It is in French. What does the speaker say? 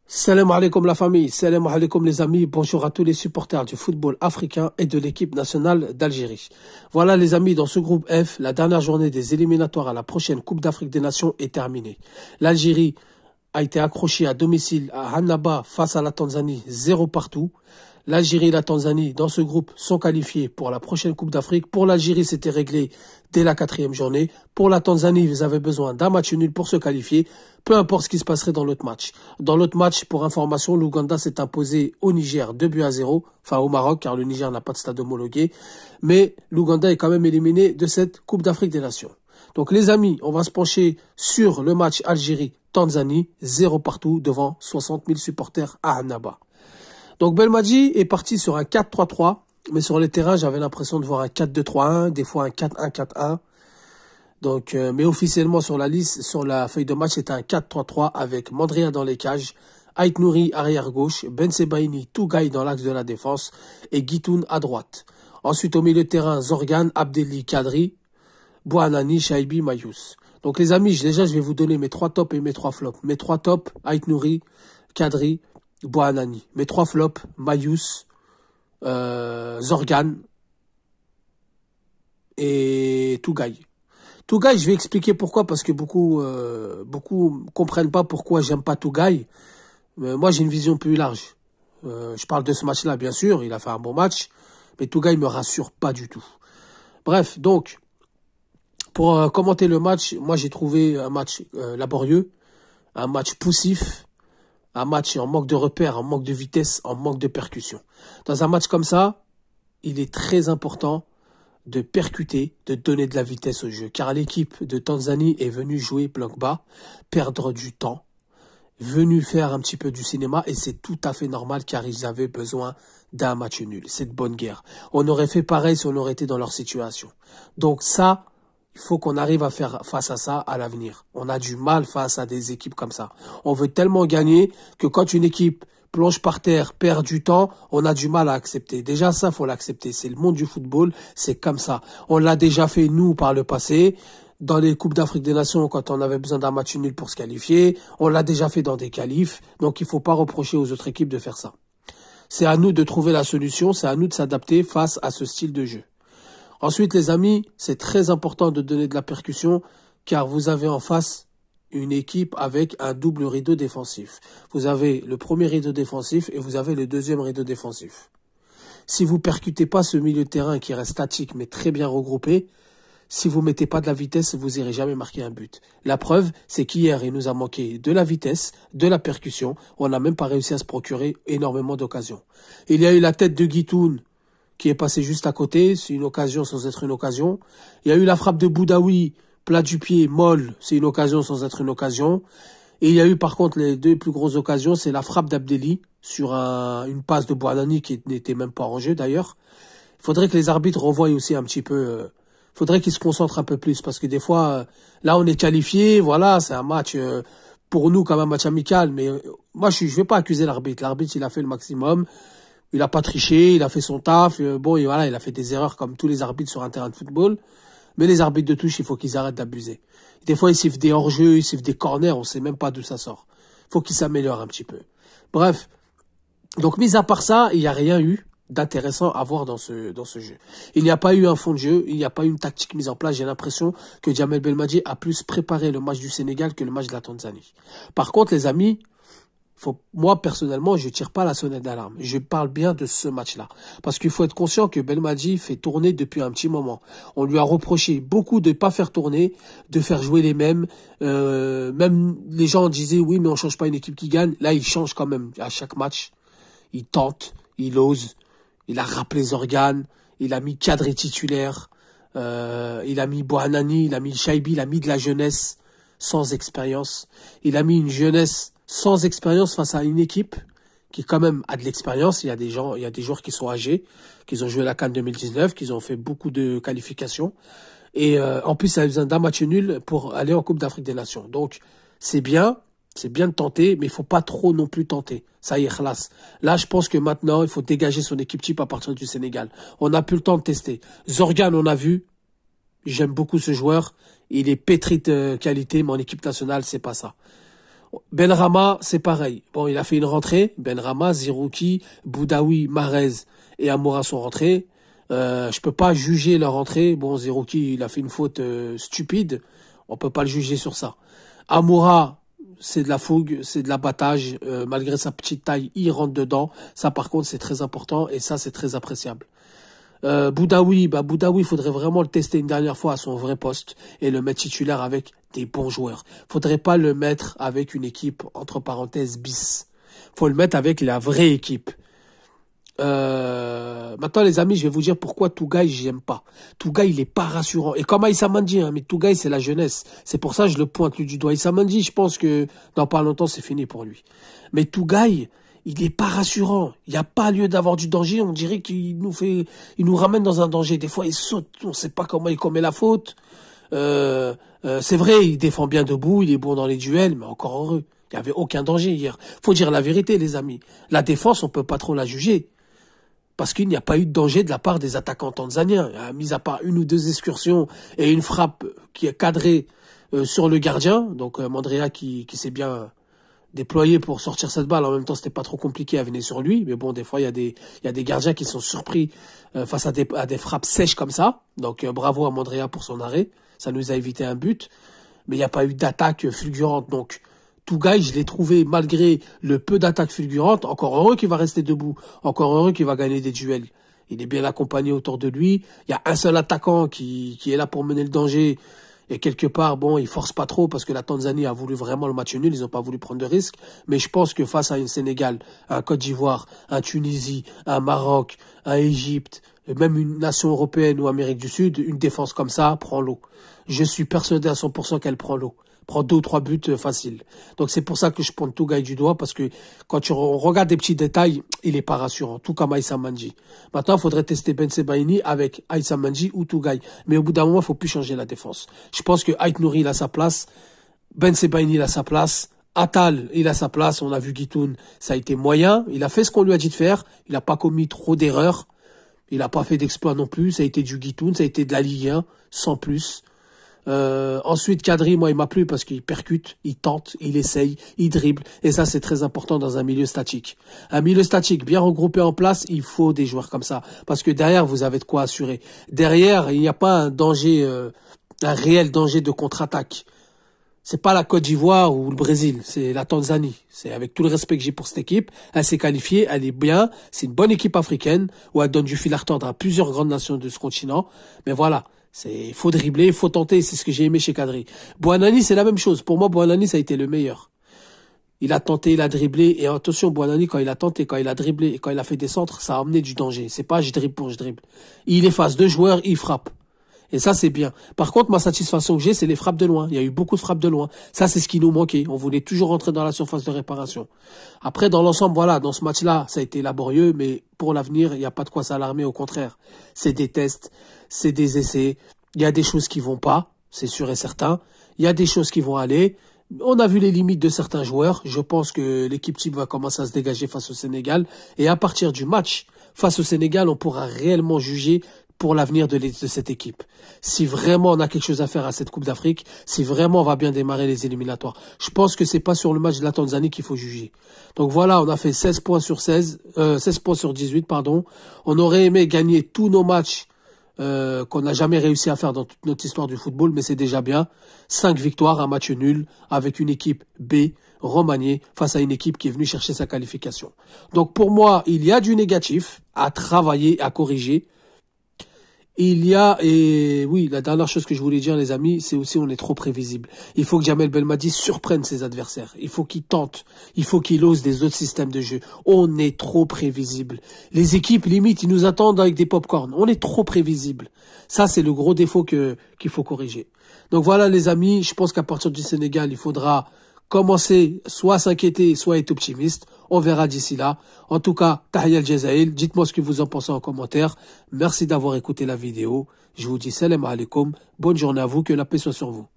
Salam alaikum la famille, salam alaikum les amis, bonjour à tous les supporters du football africain et de l'équipe nationale d'Algérie. Voilà les amis, dans ce groupe F, la dernière journée des éliminatoires à la prochaine Coupe d'Afrique des Nations est terminée. L'Algérie a été accrochée à domicile à Annaba face à la Tanzanie, 0 partout. L'Algérie et la Tanzanie, dans ce groupe, sont qualifiés pour la prochaine Coupe d'Afrique. Pour l'Algérie, c'était réglé dès la 4e journée. Pour la Tanzanie, ils avaient besoin d'un match nul pour se qualifier, peu importe ce qui se passerait dans l'autre match. Dans l'autre match, pour information, l'Ouganda s'est imposé au Niger 2-0, enfin au Maroc, car le Niger n'a pas de stade homologué. Mais l'Ouganda est quand même éliminé de cette Coupe d'Afrique des Nations. Donc les amis, on va se pencher sur le match Algérie-Tanzanie, 0 partout devant 60 000 supporters à Annaba. Donc Belmadi est parti sur un 4-3-3, mais sur les terrains, j'avais l'impression de voir un 4-2-3-1, des fois un 4-1-4-1. Donc, mais officiellement sur la liste, sur la feuille de match, c'était un 4-3-3 avec Mandria dans les cages, Ait Nouri arrière gauche, Ben Sebaini, Tougaï dans l'axe de la défense et Guitoun à droite. Ensuite au milieu de terrain, Zorgan, Abdelli, Kadri, Bouhanani, Shaibi, Mayous. Donc les amis, déjà je vais vous donner mes 3 tops et mes 3 flops. Mes 3 tops, Ait Nouri, Kadri, Bouhanani. Mes 3 flops, Mayous, Zorgan et Tougaï. Tougaï, je vais expliquer pourquoi, parce que beaucoup comprennent pas pourquoi j'aime pas Tougaï. Moi, j'ai une vision plus large. Je parle de ce match-là, bien sûr, il a fait un bon match, mais Tougaï me rassure pas du tout. Bref, donc, pour commenter le match, moi j'ai trouvé un match laborieux, un match poussif, un match en manque de repères, en manque de vitesse, en manque de percussion. Dans un match comme ça, il est très important de percuter, de donner de la vitesse au jeu. Car l'équipe de Tanzanie est venue jouer bloc bas, perdre du temps, venue faire un petit peu du cinéma, et c'est tout à fait normal car ils avaient besoin d'un match nul. C'est de bonne guerre. On aurait fait pareil si on aurait été dans leur situation. Donc ça, il faut qu'on arrive à faire face à ça à l'avenir. On a du mal face à des équipes comme ça. On veut tellement gagner que quand une équipe plonge par terre, perd du temps, on a du mal à accepter. Déjà, ça, faut l'accepter. C'est le monde du football, c'est comme ça. On l'a déjà fait, nous, par le passé, dans les Coupes d'Afrique des Nations, quand on avait besoin d'un match nul pour se qualifier. On l'a déjà fait dans des qualifs. Donc, il faut pas reprocher aux autres équipes de faire ça. C'est à nous de trouver la solution, c'est à nous de s'adapter face à ce style de jeu. Ensuite, les amis, c'est très important de donner de la percussion, car vous avez en face une équipe avec un double rideau défensif. Vous avez le premier rideau défensif et vous avez le deuxième rideau défensif. Si vous percutez pas ce milieu de terrain qui reste statique mais très bien regroupé, si vous mettez pas de la vitesse, vous irez jamais marquer un but. La preuve, c'est qu'hier, il nous a manqué de la vitesse, de la percussion. On n'a même pas réussi à se procurer énormément d'occasions. Il y a eu la tête de Guitoun qui est passée juste à côté. C'est une occasion sans être une occasion. Il y a eu la frappe de Boudaoui, plat du pied, molle, c'est une occasion sans être une occasion. Et il y a eu par contre les deux plus grosses occasions, c'est la frappe d'Abdelli sur une passe de Bouhanani qui n'était même pas en jeu d'ailleurs. Il faudrait que les arbitres revoient aussi un petit peu, faudrait qu'ils se concentrent un peu plus parce que des fois, là on est qualifié, voilà, c'est un match pour nous comme un match amical, mais moi je vais pas accuser l'arbitre. L'arbitre il a fait le maximum, il a pas triché, il a fait son taf, bon et voilà, il a fait des erreurs comme tous les arbitres sur un terrain de football. Mais les arbitres de touche, il faut qu'ils arrêtent d'abuser. Des fois, ils sifflent des hors-jeux, ils sifflent des corners, on sait même pas d'où ça sort. Il faut qu'ils s'améliorent un petit peu. Bref. Donc, mis à part ça, il n'y a rien eu d'intéressant à voir dans ce jeu. Il n'y a pas eu un fond de jeu, il n'y a pas eu une tactique mise en place. J'ai l'impression que Djamel Belmadi a plus préparé le match du Sénégal que le match de la Tanzanie. Par contre, les amis, moi, personnellement, je tire pas la sonnette d'alarme. Je parle bien de ce match-là. Parce qu'il faut être conscient que Belmadi fait tourner depuis un petit moment. On lui a reproché beaucoup de pas faire tourner, de faire jouer les mêmes. Même les gens disaient, oui, mais on change pas une équipe qui gagne. Là, il change quand même à chaque match. Il tente, il ose. Il a rappelé les organes. Il a mis Kadri titulaire. Il a mis Bouhanani, il a mis Shaibi, il a mis de la jeunesse sans expérience. Il a mis une jeunesse sans expérience face à une équipe qui quand même a de l'expérience. Il y a des joueurs qui sont âgés, qui ont joué la CAN 2019, qui ont fait beaucoup de qualifications. Et en plus, ça a besoin d'un match nul pour aller en Coupe d'Afrique des Nations. Donc, c'est bien de tenter, mais il faut pas trop non plus tenter. Ça y est, khlas. Là, je pense que maintenant, il faut dégager son équipe type à partir du Sénégal. On n'a plus le temps de tester. Zorgan, on a vu. J'aime beaucoup ce joueur. Il est pétri de qualité, mais en équipe nationale, c'est pas ça. Benrahma, c'est pareil. Bon, il a fait une rentrée. Benrahma, Zerouki, Boudaoui, Mahrez et Amoura sont rentrés. Je peux pas juger leur rentrée. Bon, Zerouki, il a fait une faute stupide. On peut pas le juger sur ça. Amoura, c'est de la fougue, c'est de l'abattage. Malgré sa petite taille, il rentre dedans. Ça, par contre, c'est très important et ça, c'est très appréciable. Boudaoui, Boudaoui, il faudrait vraiment le tester une dernière fois à son vrai poste et le mettre titulaire avec des bons joueurs. Faudrait pas le mettre avec une équipe, entre parenthèses, bis. Faut le mettre avec la vraie équipe. Maintenant, les amis, je vais vous dire pourquoi Tougaï, j'aime pas. Tougaï, il est pas rassurant. Et comme Aïssa Mandi, hein, mais Tougaï, c'est la jeunesse. C'est pour ça que je le pointe lui du doigt. Aïssa Mandi, je pense que dans pas longtemps, c'est fini pour lui. Mais Tougaï, il est pas rassurant. Il n'y a pas lieu d'avoir du danger. On dirait qu'il il nous ramène dans un danger. Des fois, il saute. On sait pas comment il commet la faute. C'est vrai, il défend bien debout. Il est bon dans les duels, mais encore heureux. Il n'y avait aucun danger hier. Faut dire la vérité, les amis. La défense, on peut pas trop la juger. Parce qu'il n'y a pas eu de danger de la part des attaquants tanzaniens. Mis à part une ou deux excursions et une frappe qui est cadrée sur le gardien. Donc Mandrea qui s'est bien déployé pour sortir cette balle. En même temps, c'était pas trop compliqué à venir sur lui. Mais bon, des fois, il y a des gardiens qui sont surpris face à des frappes sèches comme ça. Donc bravo à Mandrea pour son arrêt. Ça nous a évité un but. Mais il n'y a pas eu d'attaque fulgurante. Donc Tougaï, je l'ai trouvé, malgré le peu d'attaques fulgurantes, encore heureux qu'il va rester debout, encore heureux qu'il va gagner des duels. Il est bien accompagné autour de lui. Il y a un seul attaquant qui est là pour mener le danger. Et quelque part, bon, il force pas trop parce que la Tanzanie a voulu vraiment le match nul. Ils n'ont pas voulu prendre de risques. Mais je pense que face à une Sénégal, un Côte d'Ivoire, un Tunisie, un Maroc, un Égypte, même une nation européenne ou Amérique du Sud, une défense comme ça prend l'eau. Je suis persuadé à 100% qu'elle prend l'eau. Prend 2 ou 3 buts faciles. Donc c'est pour ça que je pointe Tougaï du doigt, parce que quand tu regardes des petits détails, il est pas rassurant, tout comme Aïssa Mandi. Maintenant, il faudrait tester Ben Sebaini avec Aïssa Mandi ou Tougaï. Mais au bout d'un moment, il faut plus changer la défense. Je pense que Ait Nouri, il a sa place, Ben Sebaini, il a sa place, Atal, il a sa place, on a vu Guitoun, ça a été moyen, il a fait ce qu'on lui a dit de faire, il n'a pas commis trop d'erreurs, il n'a pas fait d'exploit non plus, ça a été du Guitoun, ça a été de la Ligue 1, sans plus. Ensuite, Kadri, moi, il m'a plu parce qu'il percute, il tente, il essaye, il dribble. Et ça, c'est très important dans un milieu statique. Un milieu statique bien regroupé en place, il faut des joueurs comme ça. Parce que derrière, vous avez de quoi assurer. Derrière, il n'y a pas un danger, un réel danger de contre-attaque. C'est pas la Côte d'Ivoire ou le Brésil, c'est la Tanzanie. C'est avec tout le respect que j'ai pour cette équipe. Elle s'est qualifiée, elle est bien. C'est une bonne équipe africaine où elle donne du fil à retordre à plusieurs grandes nations de ce continent. Mais voilà. Il faut dribbler, il faut tenter, c'est ce que j'ai aimé chez Kadri. Bouanani, c'est la même chose. Pour moi, Bouanani, ça a été le meilleur. Il a tenté, il a dribblé. Et attention, Bouanani, quand il a tenté, quand il a dribblé et quand il a fait des centres, ça a amené du danger. C'est pas je dribble pour je dribble. Il efface 2 joueurs, il frappe. Et ça, c'est bien. Par contre, ma satisfaction que j'ai, c'est les frappes de loin. Il y a eu beaucoup de frappes de loin. Ça, c'est ce qui nous manquait. On voulait toujours rentrer dans la surface de réparation. Après, dans l'ensemble, voilà, dans ce match-là, ça a été laborieux, mais pour l'avenir, il n'y a pas de quoi s'alarmer. Au contraire, c'est des tests, c'est des essais. Il y a des choses qui vont pas, c'est sûr et certain. Il y a des choses qui vont aller. On a vu les limites de certains joueurs. Je pense que l'équipe type va commencer à se dégager face au Sénégal. Et à partir du match face au Sénégal, on pourra réellement juger pour l'avenir de cette équipe. Si vraiment on a quelque chose à faire à cette Coupe d'Afrique, si vraiment on va bien démarrer les éliminatoires. Je pense que c'est pas sur le match de la Tanzanie qu'il faut juger. Donc voilà, on a fait 16 points sur 16 points sur 18, pardon. On aurait aimé gagner tous nos matchs qu'on n'a jamais réussi à faire dans toute notre histoire du football, mais c'est déjà bien. 5 victoires, un match nul, avec une équipe B, remaniée, face à une équipe qui est venue chercher sa qualification. Donc pour moi, il y a du négatif à travailler, à corriger. Il y a, et oui, la dernière chose que je voulais dire, les amis, c'est aussi on est trop prévisible. Il faut que Djamel Belmadi surprenne ses adversaires. Il faut qu'il tente. Il faut qu'il ose des autres systèmes de jeu. On est trop prévisible. Les équipes, limite, ils nous attendent avec des pop-corn. On est trop prévisible. Ça, c'est le gros défaut qu'il faut corriger. Donc voilà, les amis, je pense qu'à partir du Sénégal, il faudra commencer soit à s'inquiéter, soit à être optimiste. On verra d'ici là. En tout cas, Tahia Al-Jazaïl, dites-moi ce que vous en pensez en commentaire. Merci d'avoir écouté la vidéo. Je vous dis salam alaikum. Bonne journée à vous, que la paix soit sur vous.